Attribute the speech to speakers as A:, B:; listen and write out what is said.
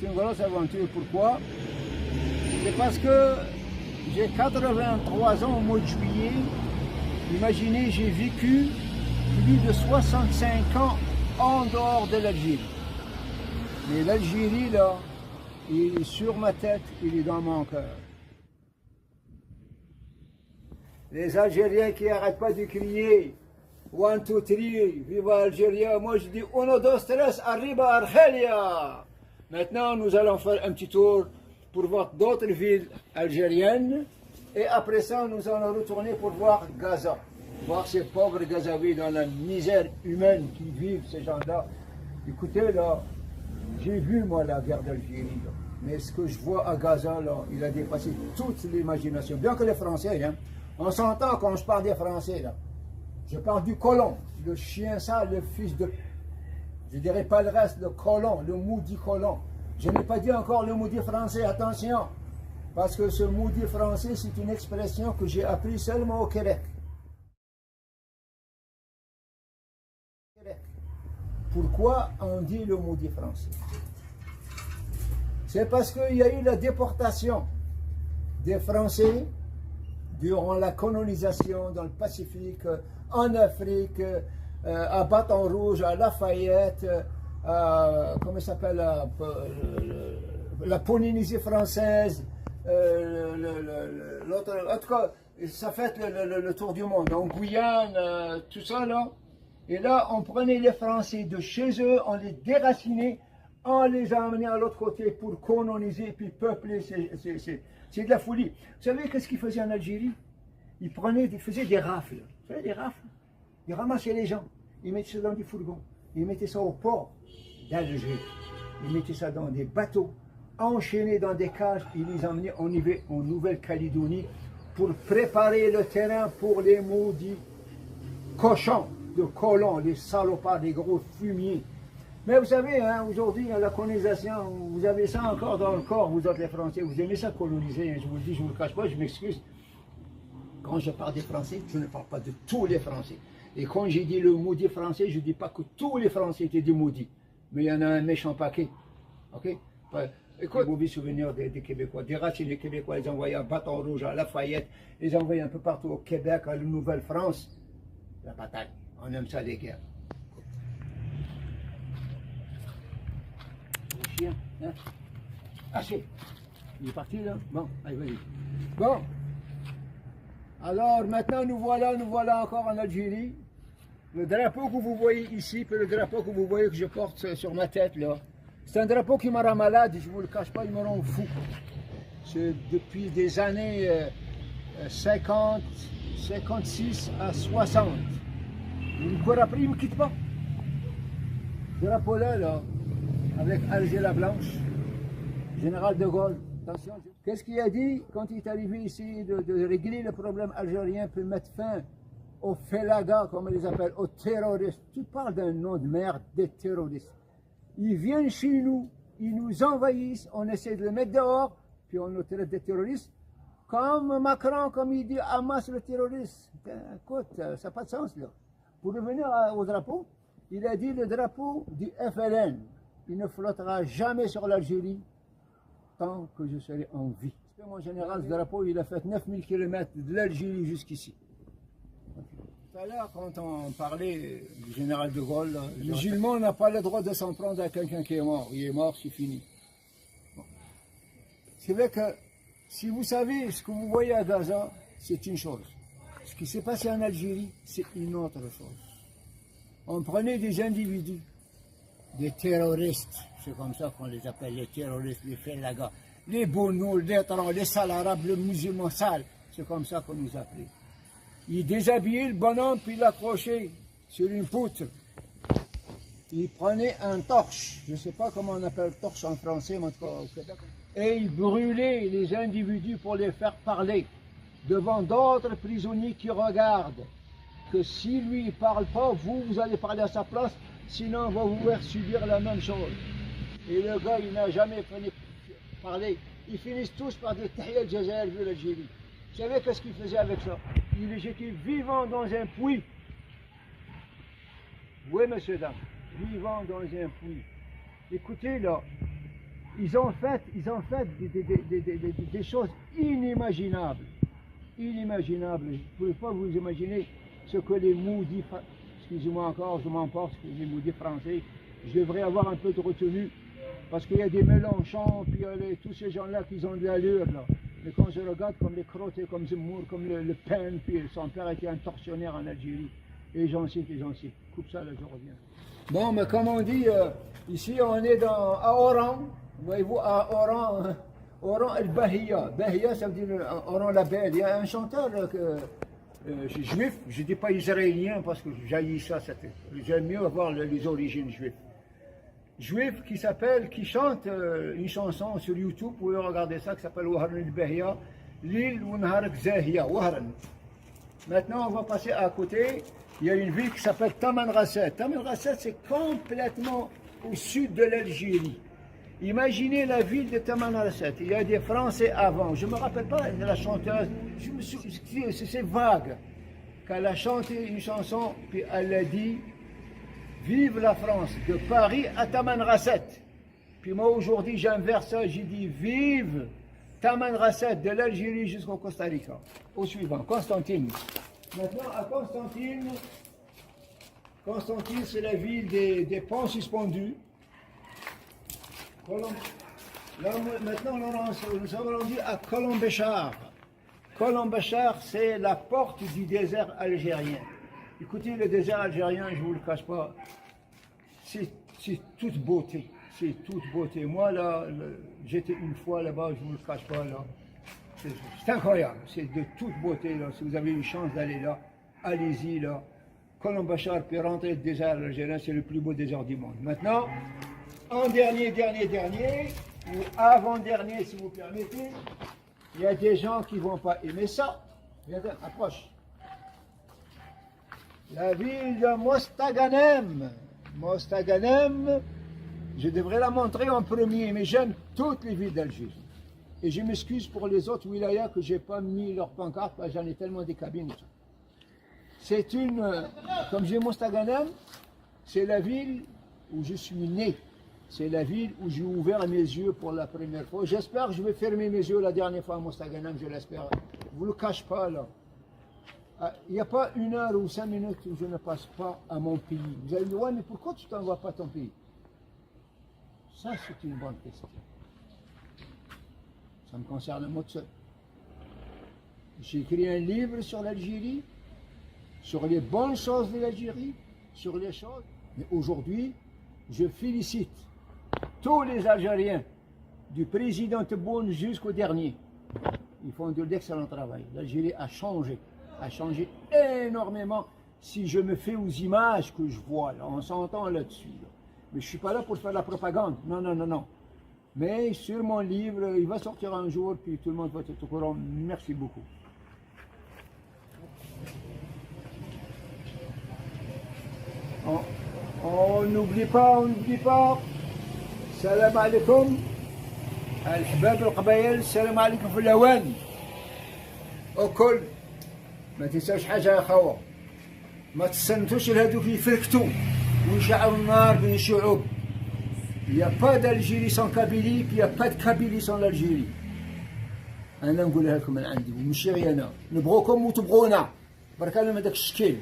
A: une grosse aventure. Pourquoi? C'est parce que j'ai 83 ans au mois de juillet. Imaginez, j'ai vécu plus de 65 ans en dehors de l'Algérie. Mais l'Algérie, là, il est sur ma tête, il est dans mon cœur. Les Algériens qui n'arrêtent pas de crier One, two, three, viva Algérie. Moi je dis uno, dos, tres, arriba Argelia. Maintenant nous allons faire un petit tour pour voir d'autres villes algériennes. Et après ça nous allons retourner pour voir Gaza. Voir ces pauvres Gazaouis dans la misère humaine qui vivent, ces gens-là. Écoutez là, j'ai vu moi la guerre d'Algérie. Mais ce que je vois à Gaza là, il a dépassé toute l'imagination. Bien que les Français, hein, on s'entend quand je parle des Français là. Je parle du colon, le chien sale, le fils de... Je ne dirais pas le reste, le colon, le maudit colon. Je n'ai pas dit encore le maudit français, attention. Parce que ce maudit français, c'est une expression que j'ai appris seulement au Québec. Pourquoi on dit le maudit français? C'est parce qu'il y a eu la déportation des Français durant la colonisation dans le Pacifique, en Afrique, à Bâton Rouge, à Lafayette, comment ça s'appelle, la Polynésie française, en tout cas, ça fait le tour du monde, en Guyane, tout ça là. Et là, on prenait les Français de chez eux, on les déracinait, on les a amenés à l'autre côté pour coloniser, puis peupler. C'est de la folie. Vous savez qu'est-ce qu'ils faisaient en Algérie? Ils faisaient des rafles. Vous savez, des rafles? Ils ramassaient les gens, ils mettaient ça dans des fourgons, ils mettaient ça au port d'Alger, ils mettaient ça dans des bateaux, enchaînés dans des cages, ils les emmenaient en Nouvelle-Calédonie pour préparer le terrain pour les maudits cochons de colons, les salopards, les gros fumiers. Mais vous savez, hein, aujourd'hui, la colonisation, vous avez ça encore dans le corps, vous autres les Français, vous aimez ça coloniser, hein, je vous le dis, je ne vous le cache pas, je m'excuse. Quand je parle des Français, je ne parle pas de tous les Français. Et quand j'ai dit le maudit français, je ne dis pas que tous les Français étaient des maudits. Mais il y en a un méchant paquet. Ok? Écoute, mauvais souvenirs des Québécois. Des racines des Québécois, ils envoyaient à Bâton Rouge, à Lafayette, ils envoyaient un peu partout au Québec, à la Nouvelle-France. La bataille. On aime ça, les guerres. Le chien, hein? Assez. Il est parti, là? Bon, allez, vas-y. Bon. Alors, maintenant, nous voilà encore en Algérie. Le drapeau que vous voyez ici, puis le drapeau que vous voyez que je porte sur ma tête, là, c'est un drapeau qui me rend malade, je ne vous le cache pas, il me rend fou. C'est depuis des années 50, 56 à 60. Il court après, il ne me quitte pas. Ce drapeau-là, là, avec Alger la Blanche, général de Gaulle. Attention. Qu'est-ce qu'il a dit quand il est arrivé ici de régler le problème algérien, puis mettre fin aux félagas, comme on les appelle, aux terroristes? Tu parles d'un nom de merde, des terroristes. Ils viennent chez nous, ils nous envahissent, on essaie de les mettre dehors, puis on nous traite des terroristes. Comme Macron, comme il dit, Hamas le terroriste. Écoute, ça n'a pas de sens là. Pour revenir au drapeau, il a dit le drapeau du FLN, il ne flottera jamais sur l'Algérie tant que je serai en vie. Mon général, ce drapeau, il a fait 9000 km de l'Algérie jusqu'ici. Tout à l'heure, quand on parlait du général de Gaulle, le musulman n'a pas le droit de s'en prendre à quelqu'un qui est mort. Il est mort, c'est fini. Bon. C'est vrai que si vous savez ce que vous voyez à Gaza, c'est une chose. Ce qui s'est passé en Algérie, c'est une autre chose. On prenait des individus, des terroristes, c'est comme ça qu'on les appelle, les terroristes, les félagas, les bonous, les trans, les sales arabes, les musulmans sales, c'est comme ça qu'on nous appelait. Il déshabillait le bonhomme, puis il l'accrochait sur une poutre. Il prenait un torche, je ne sais pas comment on appelle torche en français, mais en tout cas au Québec, et il brûlait les individus pour les faire parler devant d'autres prisonniers qui regardent. Que si lui ne parle pas, vous allez parler à sa place, sinon on va vous faire subir la même chose. Et le gars, il n'a jamais parlé. Ils finissent tous par des tahiyat Jazair de l'Algérie. Vous savez qu'est-ce qu'il faisait avec ça? Il les jetait vivant dans un puits. Oui, monsieur, dame, vivant dans un puits. Écoutez, là, ils ont fait des choses inimaginables. Inimaginables. Vous ne pouvez pas vous imaginer ce que les maudits, excusez-moi encore, je m'emporte, les maudits français, je devrais avoir un peu de retenue, parce qu'il y a des Mélenchons, puis il y a tous ces gens-là qui ont de l'allure, là. Mais quand je regarde comme les crottés, comme Zemmour, comme le Pen, puis son père était un tortionnaire en Algérie, et j'en cite, coupe ça là, je reviens. Bon, mais comme on dit, ici on est à Oran, voyez-vous, à Oran, Oran el Bahia. Bahia, ça veut dire Oran la Belle. Il y a un chanteur juif, je ne dis pas israélien parce que j'haïs ça, j'aime mieux avoir les origines juives. Juif qui chante une chanson sur YouTube, vous pouvez regarder ça, qui s'appelle Wahran el Bahia, l'île Unharak Zahia, Wahran. Maintenant, on va passer à côté. Il y a une ville qui s'appelle Tamanrasset. Tamanrasset, c'est complètement au sud de l'Algérie. Imaginez la ville de Tamanrasset. Il y a des Français avant. Je ne me rappelle pas de la chanteuse. C'est vague. Qu'elle a chanté une chanson, puis elle a dit « Vive la France, de Paris à Tamanrasset ». Puis moi, aujourd'hui, j'inverse ça. J'ai dit « Vive Tamanrasset, de l'Algérie jusqu'au Costa Rica ». Au suivant, Constantine. Maintenant, à Constantine, c'est la ville des ponts suspendus. Là, maintenant, nous sommes rendus à Colombéchar. Colombéchar, c'est la porte du désert algérien. Écoutez, le désert algérien, je ne vous le cache pas, c'est toute beauté. C'est toute beauté. Moi, là, j'étais une fois là-bas, je ne vous le cache pas, là. C'est incroyable, c'est de toute beauté là. Si vous avez une chance d'aller là, allez-y là. Colombéchar puis rentrer le désert algérien, c'est le plus beau désert du monde. Maintenant, en dernier, ou avant-dernier si vous permettez, il y a des gens qui ne vont pas aimer ça. Regardez, approche. La ville de Mostaganem. Mostaganem, je devrais la montrer en premier, mais j'aime toutes les villes d'Algérie. Et je m'excuse pour les autres wilayas que je n'ai pas mis leur pancarte, parce que j'en ai tellement des cabines. C'est comme j'ai Mostaganem, c'est la ville où je suis né. C'est la ville où j'ai ouvert mes yeux pour la première fois. J'espère que je vais fermer mes yeux la dernière fois à Mostaganem, je l'espère. Je ne vous le cache pas là. Il n'y a pas 1 heure ou 5 minutes où je ne passe pas à mon pays. Vous allez me dire, ouais, mais pourquoi tu ne t'envoies pas à ton pays? Ça, c'est une bonne question. Ça me concerne moi tout seul. J'ai écrit un livre sur l'Algérie, sur les bonnes choses de l'Algérie, sur les choses. Mais aujourd'hui, je félicite tous les Algériens, du président Tebboune jusqu'au dernier. Ils font de l'excellent travail. L'Algérie a changé énormément. Si je me fais aux images que je vois, là, on s'entend là-dessus. Là. Mais je ne suis pas là pour faire la propagande. Non. Mais sur mon livre, il va sortir un jour, puis tout le monde va être au courant. Merci beaucoup. On n'oublie pas. Salam alaikum. Al-Hibab al-Qabayel, salam alaikum في الأوان. وكل ما تنساوش حاجة يا خوا. ما تستنتوش لهذوك يفركتوا ويشعلوا النار بين الشعوب. Il n'y a pas d'Algérie sans Kabylie, puis il n'y a pas de Kabylie sans l'Algérie. أنا نقولها لكم من عندي وماشي غير أنا. نبغوكم وتبغونا. برك أنا ما داك الشكل.